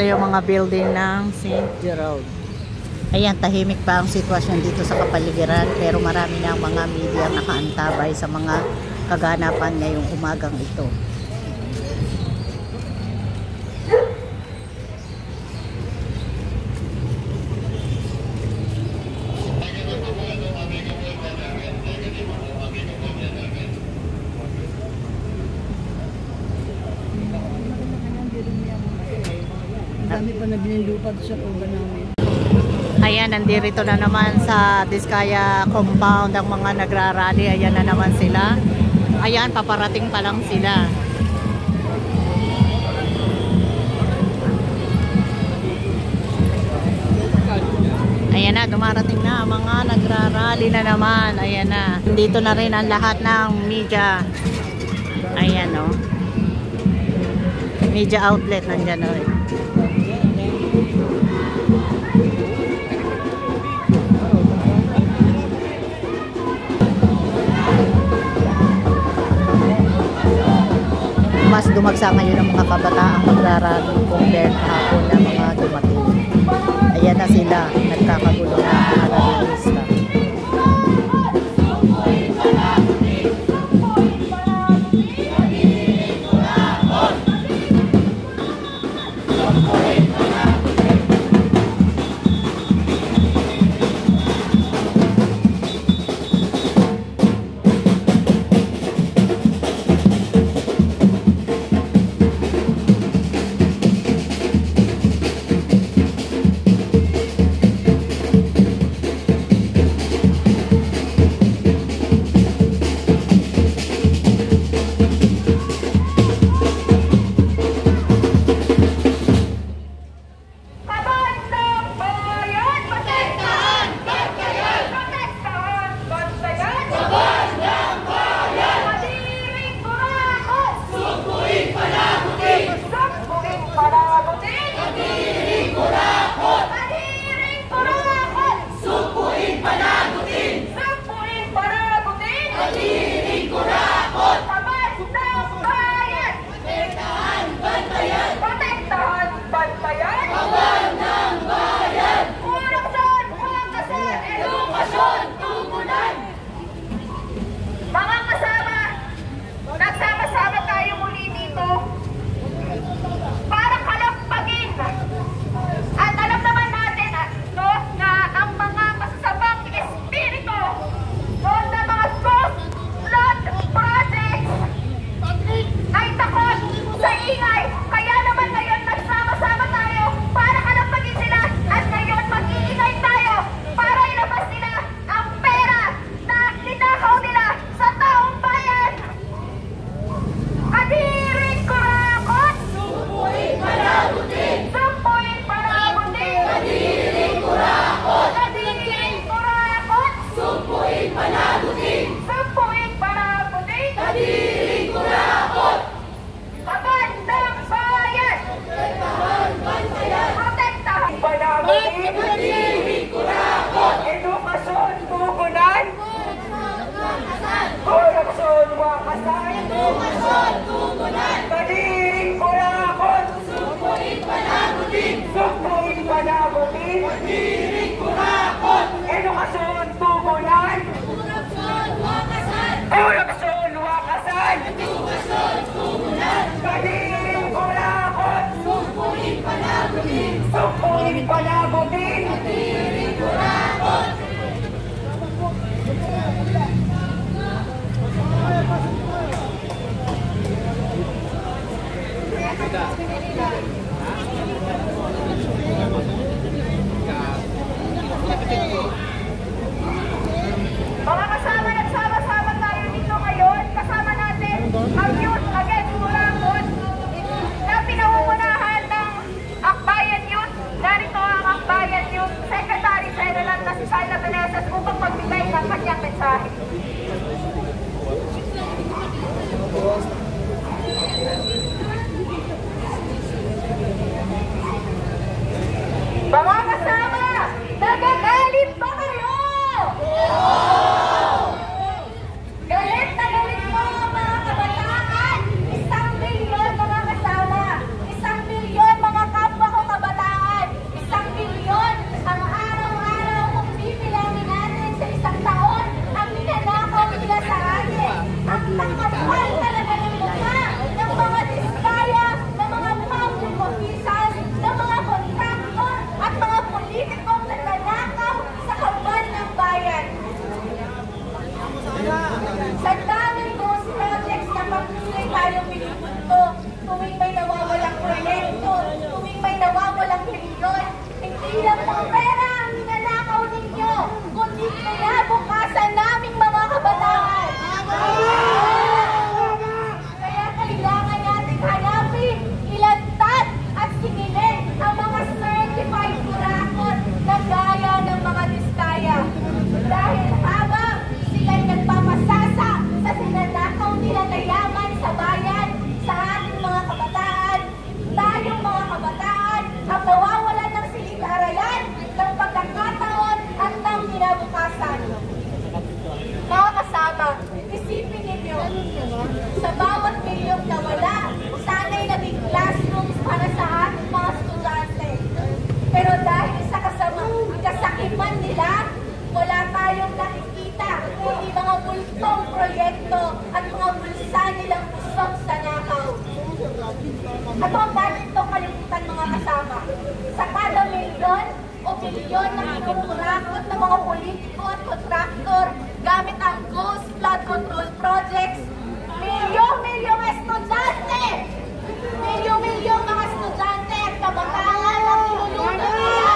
ito yung mga building ng St. Gerald. Ayan, tahimik pa ang sitwasyon dito sa kapaligiran, pero marami na ang mga media nakaantabay sa mga kaganapan ngayong umagang ito. Dami pa na binilupad sa tuga namin. Ayan, nandito na naman sa Diskaya compound ang mga nagrarally. Ayan na naman sila. Ayan, paparating pa lang sila. Ayan na, dumarating na mga nagrarally na naman. Ayan na. Dito na rin ang lahat ng media. Ayan, no. Media outlet nandyan rin. Mas dumagsa ngayon ang mga kabataang magrarally compared kahapon na mga dumating. Ayan na sila, nagkakagulo na ang mga rallyista. taniman nila, wala tayong nakikita, kundi mga bultong proyekto at mga bulsa nilang busog sa nakaw. At ang bakit ito kalimutan mga kasama? Sa kada milyon o bilyon na kinukurakot ng mga politiko at kontraktor gamit ang Ghost Flood Control Projects, milyong-milyong estudyante! Milyong-milyong mga estudyante at kabataan ang niluluto nila!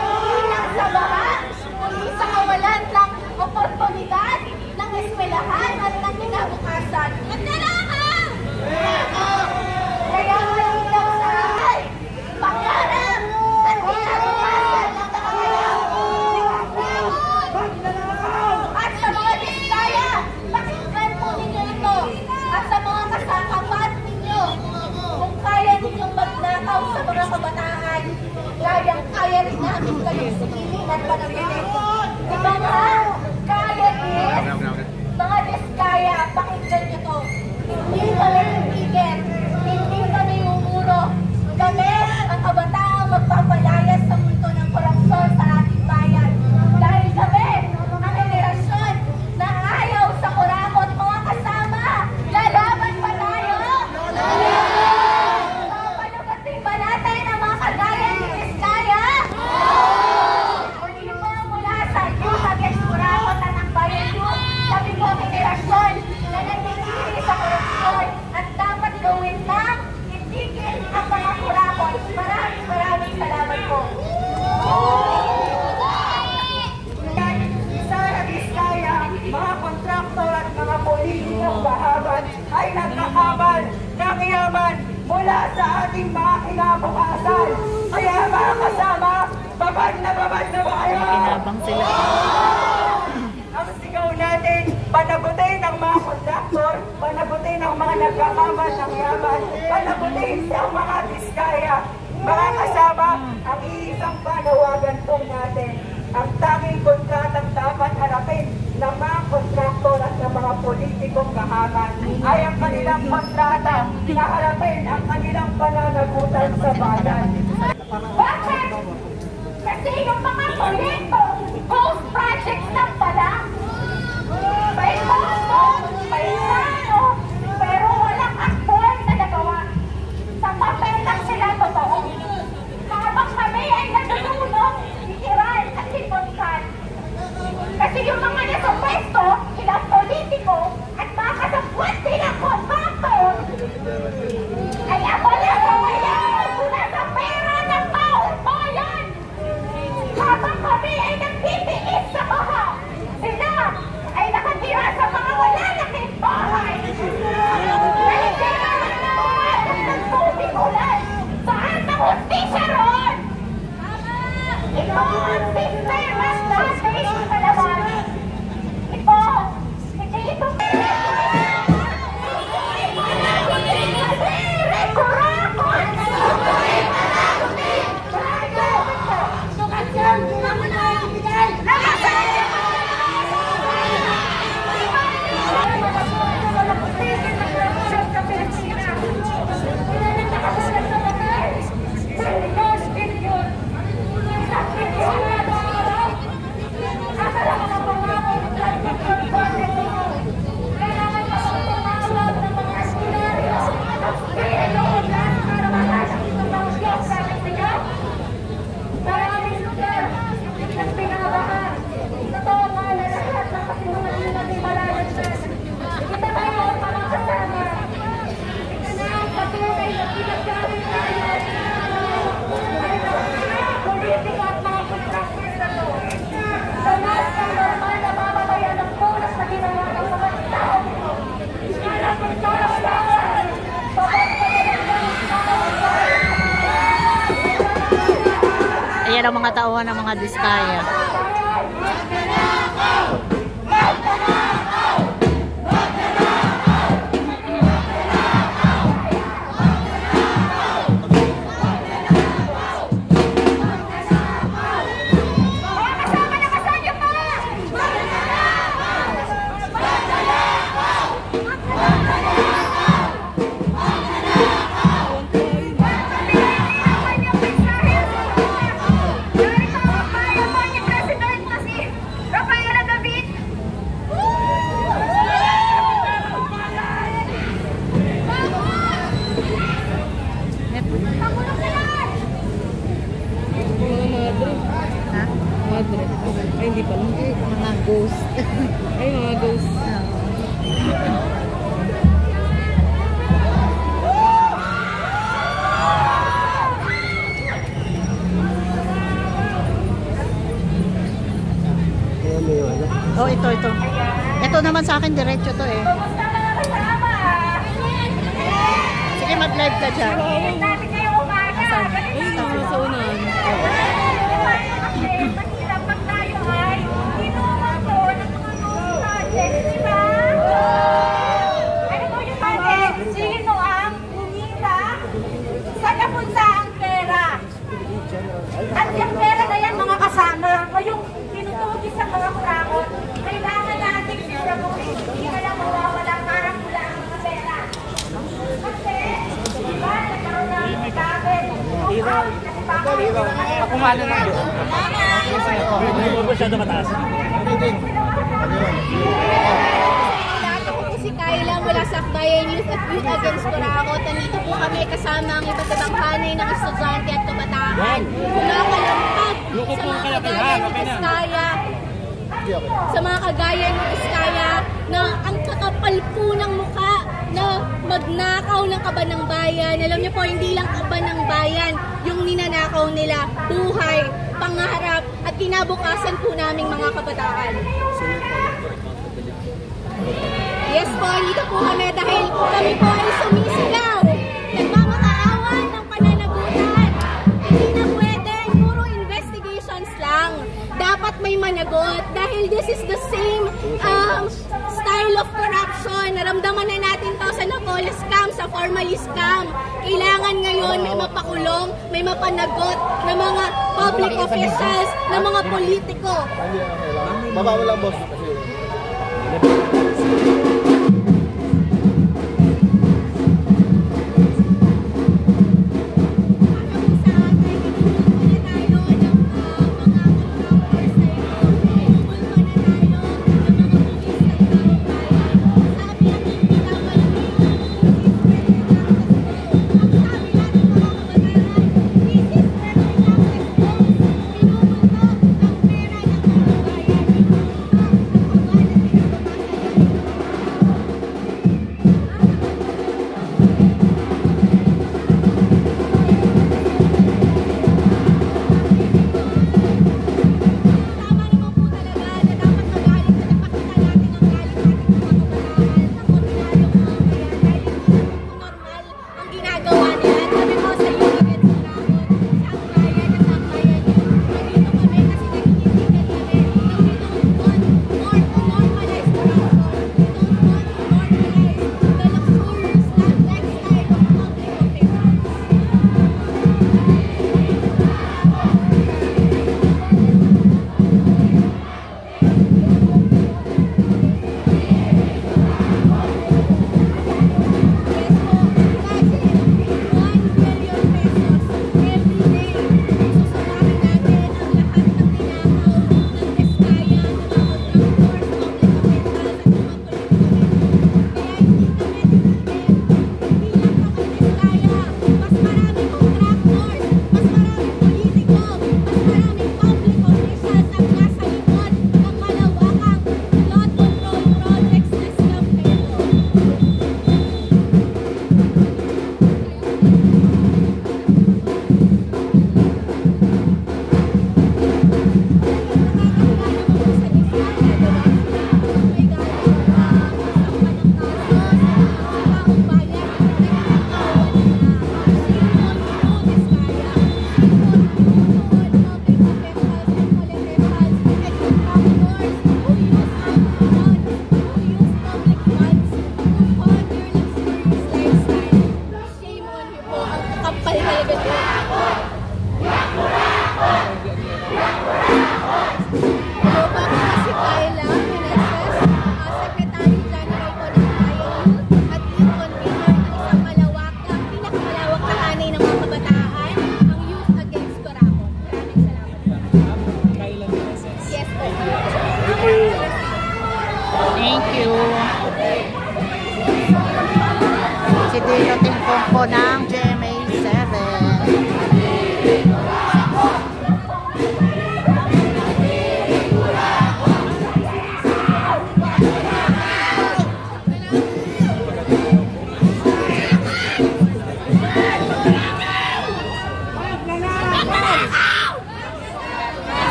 Hindi lang sa baha, kundi sa kawalan ng oportunidad ng eskwelahan at ng kinabukasan. Kaya malinaw sa akin, pangarap at kinabukasan ng at sa mga diskaya, pakinggan po ninyo ito. At sa mga kasakapat ninyo, kung kaya ninyong magnakaw sa mga kabataan, kayang-kaya rin namin kayong sigilin at panagilin. Diba nga? Kaya din. Mga diskaya, pakinggan nyo to. Hindi kami titigil. Hindi kami umuro. Kami, ang kabataang magpapalayas sa mundo ng korupsyon sa ating bayan. Dahil kami, ang henerasyon na ayaw sa kurakot, mga kasama. Lalaban pa tayo! Papalugatin ba natin ang mga kagaya ni Vizcaya? Muli po mula sa youth against kurakot at ang bayan youth, sabi po ang henerasyon na nagigili sa korupsyon at dapat gawin ng itigil ang mga kurakot. Maraming salamat po. Sa Vizcaya, mga kontraktor at mga politikong bahaban ay nagkakabal ng yaman mula sa ating mga kinabukasan. Kaya mga kasama, babad na ba kayo? Kinabang sila. Ang sigaw natin, panagutin ang mga kontraktor, panagutin ang mga nagkakabal ng yaman, panagutin ang mga Vizcaya. Mga kasama, ang iisang panawagan po natin, ang tanging kontratang dapat harapin ng mga kontraktor at ng mga politikong kahaman ay ang kanilang kontrata na harapin ang kanilang pananagutan sa bayan. Bakit? Kasi yung mga proyekto, ghost projects lang pala. May gusto, may plano, pero walang actual na nagawa. Sa papel lang sila totoo. Habang kami ay natutulong, ikiran at lipunkan. Kasi yung mga nasa pwesto, ilang politiko, at mga kasabwat nilang kontraktor, ay ako lang ang kailangan mula sa pera ng taong bayan. Habang kami ay nagtitiis sa baha, sila ay nakatira sa mga wala laking bahay. Na hindi naman pumasok ng tubig ulan. Saan ang hustisya roon? Ito ang sistema natin sa labas. Ito, hindi ito Ayan ang mga tauhan ng mga Vizcaya. Dari Ay, hindi pa lang. Mga ghost. Ay, mga ghost. Oh, ito. Ito naman sa akin, diretso to eh. Kumusta mga kasama? Sige, mag-live ka dyan. Tingnan natin ngayong umaga. Ay, sa unan. Kasi mahirap pag tayo ay inuman to ng mga ghost projects, di ba? Ano po yung project? Sino ang kumita sa napunta ang pera? At yung pera na yan mga kasama, ngayong tinutugis sa mga kurakot, kailangan natin siramuhin. Hindi na lang mawawala parang mula ang mga pera. Kasi, di ba, nagkaroon ng tablet. Ako malo lang yun. Hindi mo masyado mataas. Ako po si Kyla mula sa Akbayan Youth at Youth Against Kurakot. Nandito po kami kasama ang iba't ibang hanay ng estudyante at kabataan. Kumakalampag sa mga kagaya ng Biskaya. Sa mga kagaya ng Biskaya na ang kakapal po ng mukha na magnakaw ng kaba ng bayan. Alam niyo po, hindi lang kaba ng bayan yung ninanakaw nila, buhay, pangarap at kinabukasan po naming mga kabataan. Yes po, dito po kami dahil kami po ay sumisigaw. Nagmamakaawan ng pananagutan. Hindi na pwede, puro investigations lang. Dapat may managot dahil this is the same style of corruption. Naramdaman na natin to sa Napoles scam, sa Formally scam. Kailangan ngayon may mapakulong, may mapanagot ng mga public officials, ng mga politiko. Baba mo lang, boss. po ng GMA 7.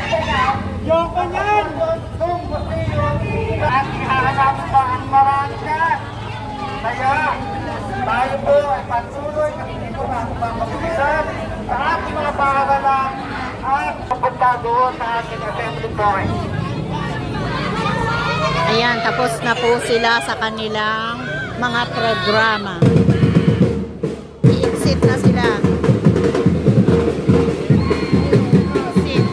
national. Yoko niyan! At ihahanap pa ang marami dyan. Kaya, tayo po ay patuloy na hindi po mapapabilisan sa ating mga paaralan at pupunta doon sa ating assembly point. Ayan, tapos na po sila sa kanilang mga programa. I-exit na sila. Exit.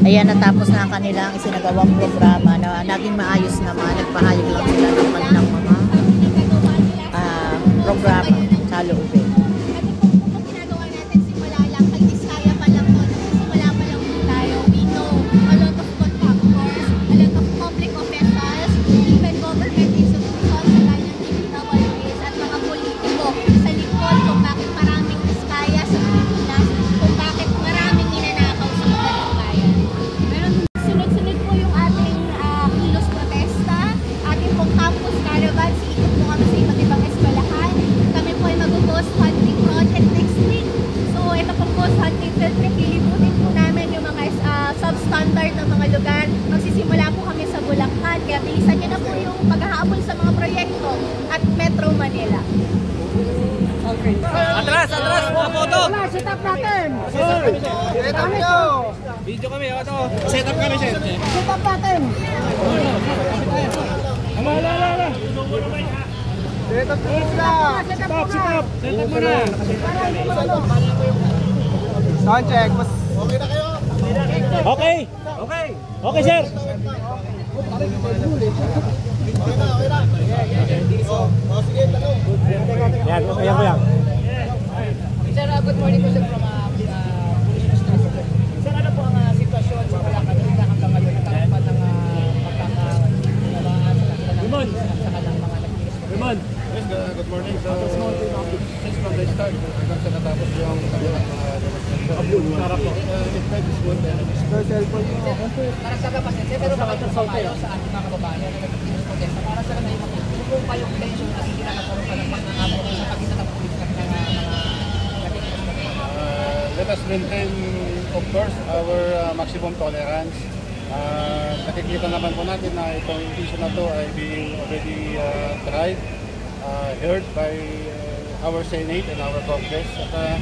Ayan, natapos na ang kanilang isinagawang programa na naging maayos naman. Nagpahayag lang sila ng kanilang mga programa sa loobin. Ang ginagawa natin simula lang, kay Diskaya pa lang to, simula pa lang po tayo, we know a lot of contractors, a lot of public officials, even government institutions, gaya ng DPWH at mga politiko sa likod kung bakit maraming Diskaya sa Pilipinas, kung bakit maraming inanakaw sa mga bayan. Meron sunod-sunod po yung ating kilos protesta, ating pong campus caravan, siikot po kami sa iba't ibang eskwelahan. Kami po ay mag-ghost hunting project next week. So, ito pong ghost hunting field trip, lilibutin po namin yung mga substandard na mga lugar. Magsisimula po kami sa Bulacan, kaya bilisan nyo na po yung paghahabol sa mga proyekto at Metro Manila. Atras! Mga photo! Set up natin! Set up nyo! Video kami, ito. Set up kami, set. Set up natin! Set up nyo sila! Stop! Set up mo na! Sound check. Okay na kayo? Okay, sir! Okay na. Oh, sige, tanong. Yan, ayan mo yan. Sir, good morning po sir from Police Station. Sir, ano po ang sitwasyon sa Bulacan hanggang ngayon? Nagkakapat ng pagkakalamaan sa kanilang mga nagtilis po. Raymond! Yes, good morning. So, since from the start, hanggang sa natapos yung kanilang demonstration. Sarap po. It felt smooth and Sir, cellphone mo. Naragsaga pa sir, pero bakit po kayo sa ating mga kababayan na nagtilis protesta para sa kanila kung pa yung tension na hindi nakakaroon pa ng pagkakabot sa pagitan ng pulis at mga Let us maintain, of course, our maximum tolerance. Nakikita naman po natin na itong issue na to ay being already tried, heard by our Senate and our Congress. At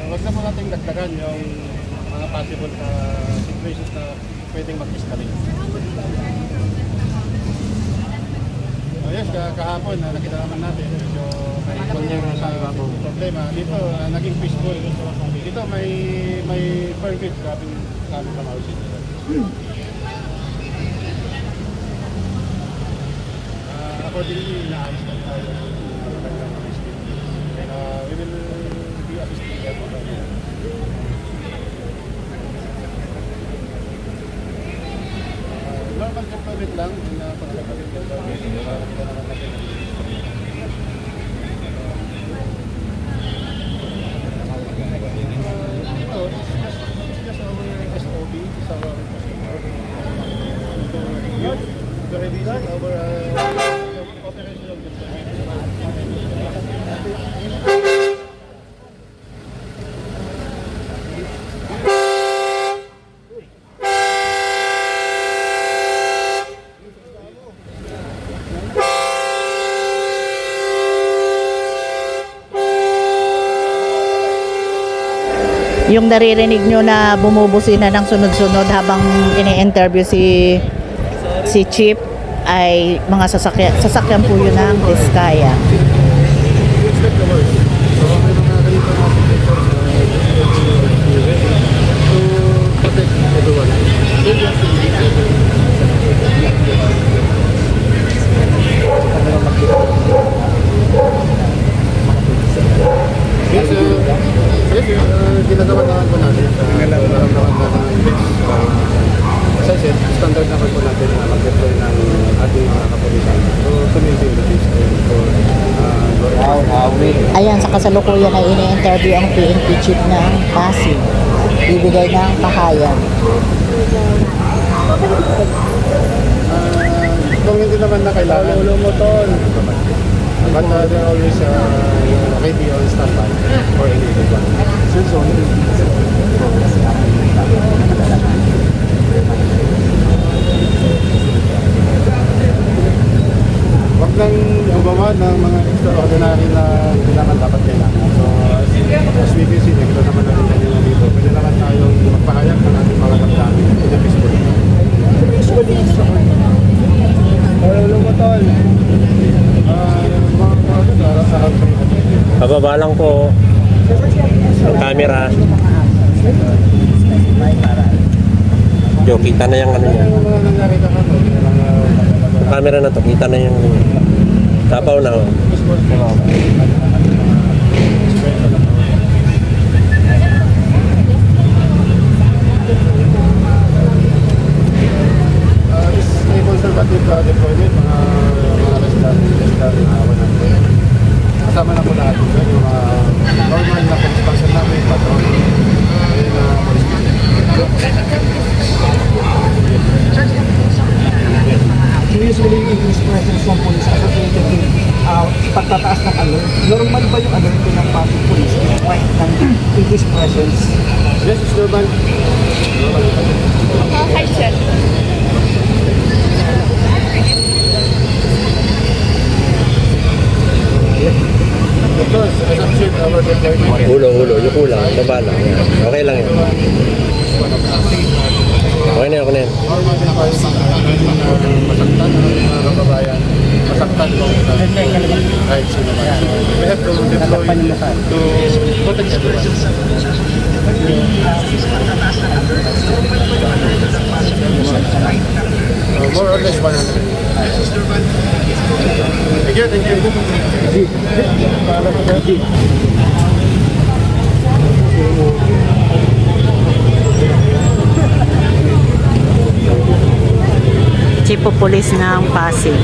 wag na po natin dagdagan yung mga possible situations na pwedeng mag-escalate. Yes, kahapon nakita naman natin medyo may problema. Dito naging peaceful. Dito may permit coming from our city. Accordingly, inaayos na tayo. We will be assisting them. Normal permit lang na pagkakalit ng permit. It's just our SOB, it's our to revisit our operation of the Yung naririnig nyo na bumubusina ng sunod-sunod habang ini-interview si Chief ay mga sasakyan po yun ng Diskaya. Ginagawa naman po natin sa standard naman po natin na mag-deploy ng ating mga kapulisan. So, to maintain the peace and for Ayan, sa kasalukuyan ay ini-interview ang PNP chief ng Pasig. Bibigay ng pahayag. Kung hindi naman na kailangan. But they're always ready on standby for any event. Wag nang umawa ng mga extraordinary na kailangan dapat kailangan. So, as we can see, ito naman natin kanina dito. Pwede naman tayong magpahayag ng ating mga damdamin in a peaceful way. Pababa lang po ang camera. Yo, kita na yung ano niya. Mga nangyari ka ka Yung camera na to, kita na yung ano niya. Tapaw na. Oh. This is a conservative deployment, mga resident 100. Kasama na po lahat dito, yung mga normal na construction namin, patrol, and police. Usually, increased presence ng police associated with pagtataas ng alert. Normal ba yung alert ng Pasig Police despite ng increased presence? Yes, it's normal. Hi, sir. Of course, as I've said, our deployment. Ulo. Yung kulang. Baba lang. Yan. Okay lang yan. Okay na yan. Normal na tayo masaktan ng mga kababayan. Masaktan ko kahit sino man. We have to deploy to protect everyone. More or less 100. Thank you. Chief of Police ng Pasig.